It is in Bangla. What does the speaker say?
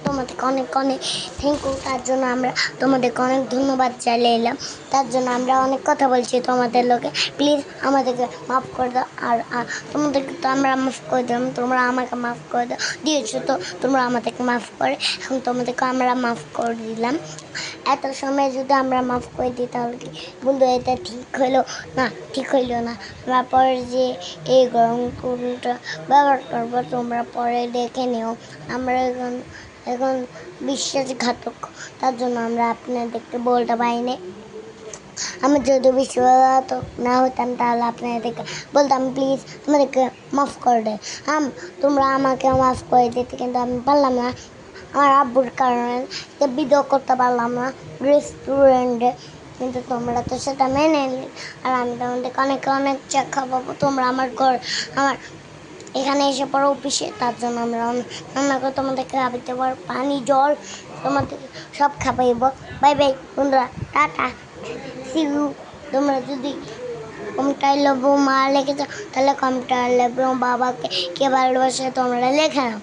তোমাদেরকে অনেক অনেক থ্যাংক ইউ। তার জন্য আমরা তোমাদেরকে অনেক ধন্যবাদ জানাইলাম। তার জন্য আমরা অনেক কথা বলছি তোমাদের লোকে। প্লিজ আমাদেরকে মাফ করে দাও। আর তোমাদেরকে তো আমরা মাফ করে দিলাম, তোমরা আমাকে মাফ করে দাও দিয়েছো, তো তোমরা আমাদেরকে মাফ করে এখন তোমাদেরকে আমরা মাফ করে দিলাম। এত সময় যদি আমরা মাফ করে দিই তাহলে কি বন্ধু এটা ঠিক হইলো না? ঠিক হইলো না। আমরা পরে যে এই গরম কোনটা ব্যবহার করবো তোমরা পরে দেখে নিও। আমরা এখন বিশ্বাসঘাতক, তার জন্য আমরা আপনাদেরকে বলতে পারিনি। আমি যদি বিশ্বাসঘাতক না হতাম তাহলে আপনাদেরকে বলতাম প্লিজ আমাদেরকে মাফ করে দে। তোমরা আমাকে মাফ করে দিতে, কিন্তু আমি পারলাম না। আমার আব্বুর কারণে ভিডিও করতে পারলাম না রেস্টুরেন্টে, কিন্তু তোমরা তো সেটা মেনে নিলে। আর আমি তোমাদেরকে অনেক অনেক চা খাওয়াবো। তোমরা আমার আমার এখানে এসে পড়ো অফিসে, তার জন্য আমরা রান্না করে তোমাদেরকে খাওয়াতে পারবো, পানি জল তোমাদের সব খাওয়াইব। বাই বাই বন্ধুরা, টাটা, সি ইউ। তোমরা যদি কমটাই লব মা লেখেছো তাহলে কমটা লেখো বাবাকে কে ভালোবাসে তোমরা লেখে নাও।